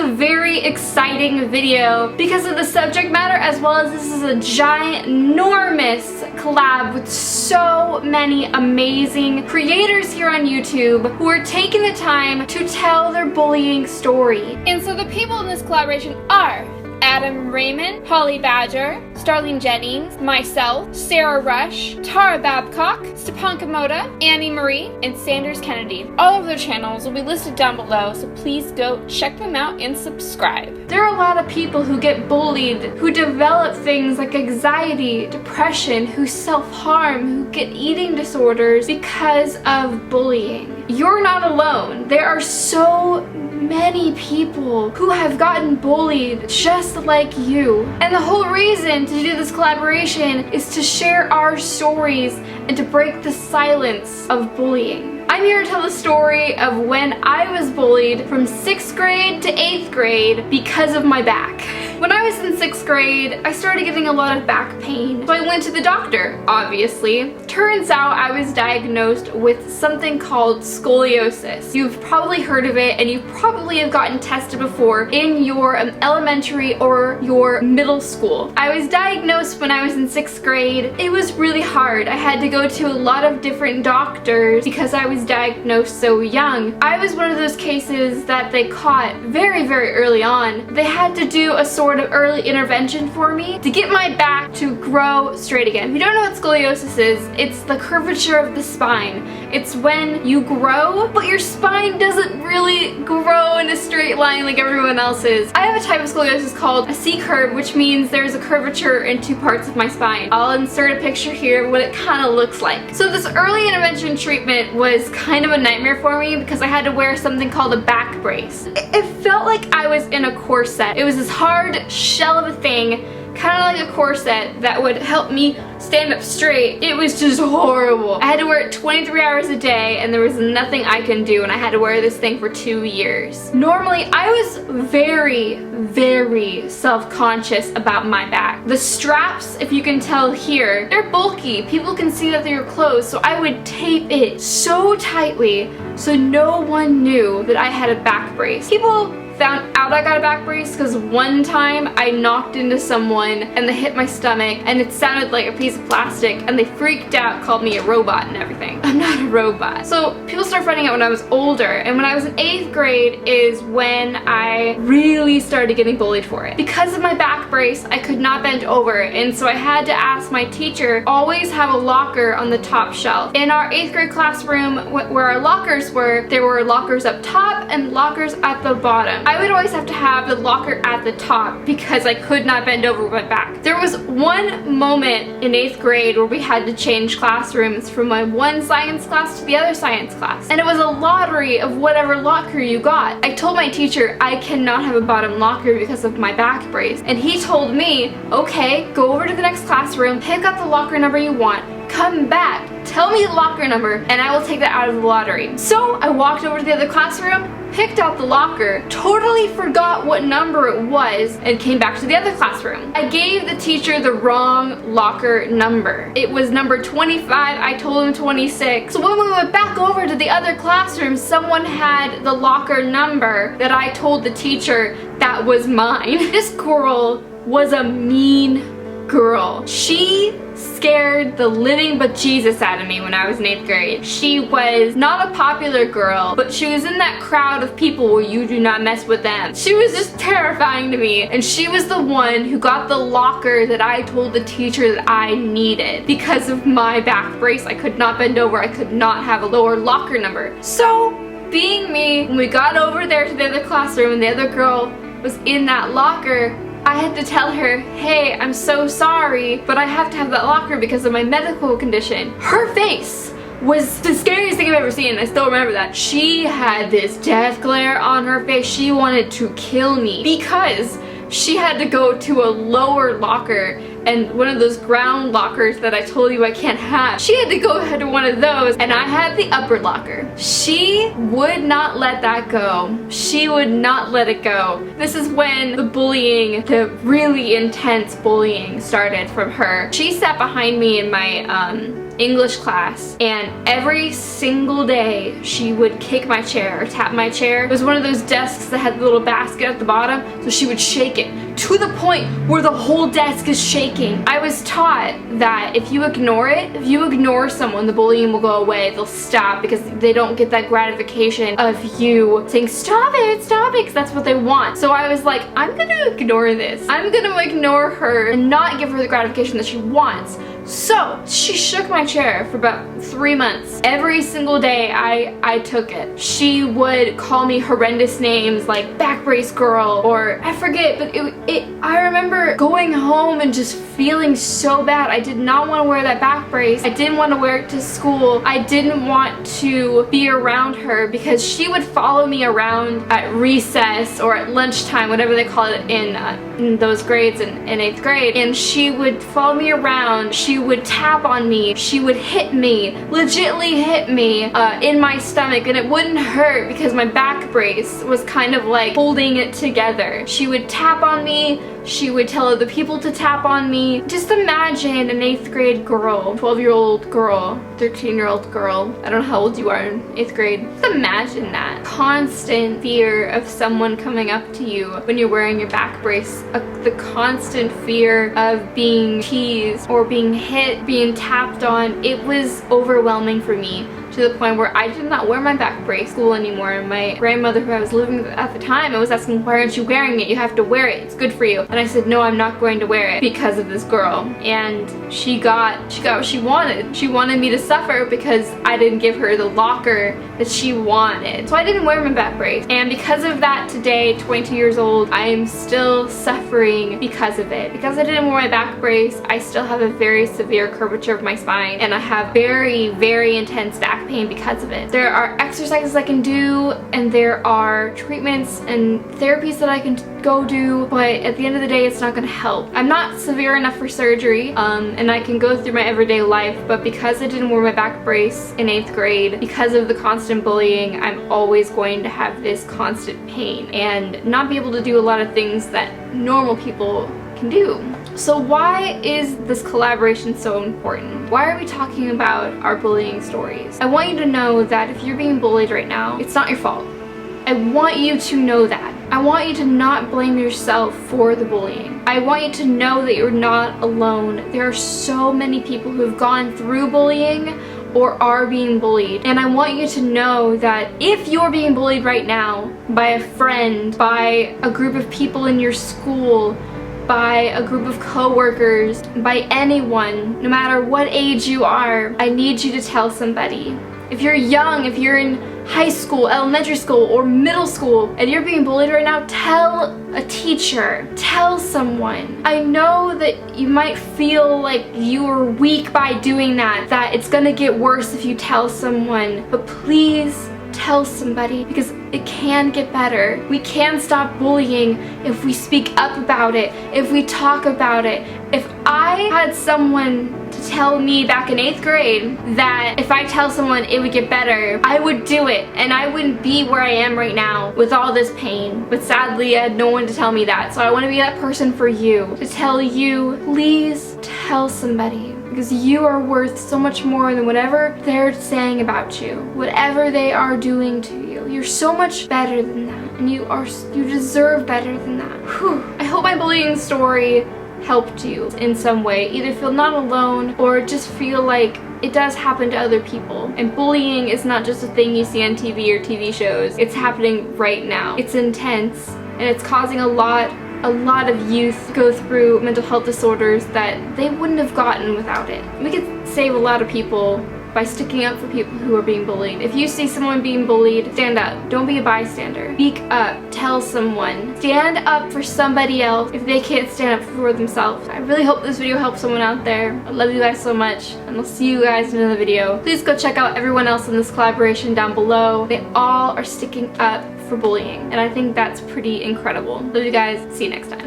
a very exciting video because of the subject matter, as well as this is a ginormous collab with so many amazing creators here on YouTube who are taking the time to tell their bullying story. And so the people in this collaboration are Adam Raymond, Holly Badger, Starling Jennings, myself, Sarah Rush, Tara Babcock, Stepan Komoda, Annie Marie, and Sanders Kennedy. All of their channels will be listed down below, so please go check them out and subscribe. There are a lot of people who get bullied, who develop things like anxiety, depression, who self-harm, who get eating disorders because of bullying. You're not alone. There are so many people who have gotten bullied just like you. And the whole reason to do this collaboration is to share our stories and to break the silence of bullying. I'm here to tell the story of when I was bullied from 6th grade to 8th grade because of my back. When I was in 6th grade, I started getting a lot of back pain, so I went to the doctor, obviously. Turns out I was diagnosed with something called scoliosis. You've probably heard of it, and you probably have gotten tested before in your elementary or your middle school. I was diagnosed when I was in 6th grade. It was really hard. I had to go to a lot of different doctors because I was diagnosed so young. I was one of those cases that they caught very, very early on. They had to do a sort of early intervention for me to get my back to grow straight again. If you don't know what scoliosis is, it's the curvature of the spine. It's when you grow, but your spine doesn't really grow in a straight line like everyone else's. I have a type of scoliosis called a C-curve, which means there's a curvature in two parts of my spine. I'll insert a picture here of what it kind of looks like. So this early intervention treatment was kind of a nightmare for me because I had to wear something called a back brace. It felt like I was in a corset. It was this hard shell of a thing, kind of like a corset that would help me stand up straight. It was just horrible. I had to wear it 23 hours a day and there was nothing I can do, and I had to wear this thing for 2 years. Normally, I was very, very self-conscious about my back. The straps, if you can tell here, they're bulky. People can see that through your clothes, so I would tape it so tightly so no one knew that I had a back brace. People found out I got a back brace because one time I knocked into someone and they hit my stomach and it sounded like a piece of plastic and they freaked out, called me a robot and everything. I'm not a robot. So people started finding out when I was older, and when I was in 8th grade is when I really started getting bullied for it. Because of my back brace, I could not bend over, and so I had to ask my teacher always have a locker on the top shelf. In our 8th grade classroom where our lockers were, there were lockers up top and lockers at the bottom. I would always have to have the locker at the top because I could not bend over my back. There was one moment in 8th grade where we had to change classrooms from my one science class to the other science class. And it was a lottery of whatever locker you got. I told my teacher I cannot have a bottom locker because of my back brace. And he told me, okay, go over to the next classroom, pick up the locker number you want, come back, tell me the locker number, and I will take that out of the lottery. So I walked over to the other classroom, picked out the locker, totally forgot what number it was, and came back to the other classroom. I gave the teacher the wrong locker number. It was number 25, I told him 26. So when we went back over to the other classroom, someone had the locker number that I told the teacher that was mine. This girl was a mean girl. She scared the living bejesus out of me when I was in 8th grade. She was not a popular girl, but she was in that crowd of people where you do not mess with them. She was just terrifying to me, and she was the one who got the locker that I told the teacher that I needed. Because of my back brace, I could not bend over, I could not have a lower locker number. So, being me, when we got over there to the other classroom and the other girl was in that locker, I had to tell her, hey, I'm so sorry, but I have to have that locker because of my medical condition. Her face was the scariest thing I've ever seen. I still remember that. She had this death glare on her face. She wanted to kill me because she had to go to a lower locker, and one of those ground lockers that I told you I can't have. She had to go ahead to one of those, and I had the upper locker. She would not let that go. She would not let it go. This is when the bullying, the really intense bullying started from her. She sat behind me in my English class, and every single day she would kick my chair or tap my chair. It was one of those desks that had the little basket at the bottom, so she would shake it to the point where the whole desk is shaking. I was taught that if you ignore it, if you ignore someone, the bullying will go away. They'll stop because they don't get that gratification of you saying, stop it, because that's what they want. So I was like, I'm gonna ignore this. I'm gonna ignore her and not give her the gratification that she wants. So she shook my chair for about 3 months. Every single day I took it. She would call me horrendous names like back brace girl, or I forget, but I remember going home and just feeling so bad. I did not want to wear that back brace. I didn't want to wear it to school. I didn't want to be around her because she would follow me around at recess or at lunchtime, whatever they call it in those grades in 8th grade, and she would follow me around. She would tap on me. She would hit me, legitly hit me in my stomach, and it wouldn't hurt because my back brace was kind of like holding it together. She would tap on me. She would tell other people to tap on me. Just imagine an 8th grade girl, 12-year-old girl, 13-year-old girl. I don't know how old you are in 8th grade. Just imagine that. Constant fear of someone coming up to you when you're wearing your back brace. The constant fear of being teased or being hit, being tapped on. It was overwhelming for me, to the point where I did not wear my back brace at school anymore. And my grandmother, who I was living with at the time, I was asking, why aren't you wearing it? You have to wear it. It's good for you. And I said, no, I'm not going to wear it because of this girl. And she got what she wanted. She wanted me to suffer because I didn't give her the locker that she wanted. So I didn't wear my back brace. And because of that, today, 22 years old, I am still suffering because of it. Because I didn't wear my back brace, I still have a very severe curvature of my spine, and I have very, very intense back pain because of it. There are exercises I can do, and there are treatments and therapies that I can go do, but at the end of the day, it's not gonna help. I'm not severe enough for surgery, and I can go through my everyday life, but because I didn't wear my back brace in 8th grade, because of the constant bullying, I'm always going to have this constant pain and not be able to do a lot of things that normal people can do. So why is this collaboration so important? Why are we talking about our bullying stories? I want you to know that if you're being bullied right now, it's not your fault. I want you to know that. I want you to not blame yourself for the bullying. I want you to know that you're not alone. There are so many people who have gone through bullying or are being bullied. And I want you to know that if you're being bullied right now by a friend, by a group of people in your school, by a group of coworkers, by anyone, no matter what age you are, I need you to tell somebody. If you're young, if you're in high school, elementary school, or middle school, and you're being bullied right now, tell a teacher, tell someone. I know that you might feel like you're weak by doing that it's gonna get worse if you tell someone, but please tell somebody, because it can get better. We can stop bullying if we speak up about it, if we talk about it. If I had someone to tell me back in 8th grade that if I tell someone it would get better, I would do it, and I wouldn't be where I am right now with all this pain. But sadly, I had no one to tell me that, so I want to be that person for you, to tell you, please tell somebody. Because you are worth so much more than whatever they're saying about you, whatever they are doing to you. You're so much better than that, and you deserve better than that. Whew. I hope my bullying story helped you in some way. Either feel not alone, or just feel like it does happen to other people. And bullying is not just a thing you see on TV or TV shows. It's happening right now. It's intense, and it's causing a lot of youth go through mental health disorders that they wouldn't have gotten without it. We could save a lot of people by sticking up for people who are being bullied. If you see someone being bullied, stand up. Don't be a bystander. Speak up. Tell someone. Stand up for somebody else if they can't stand up for themselves. I really hope this video helps someone out there. I love you guys so much, and I'll see you guys in another video. Please go check out everyone else in this collaboration down below. They all are sticking up for bullying, and I think that's pretty incredible. Love you guys. See you next time.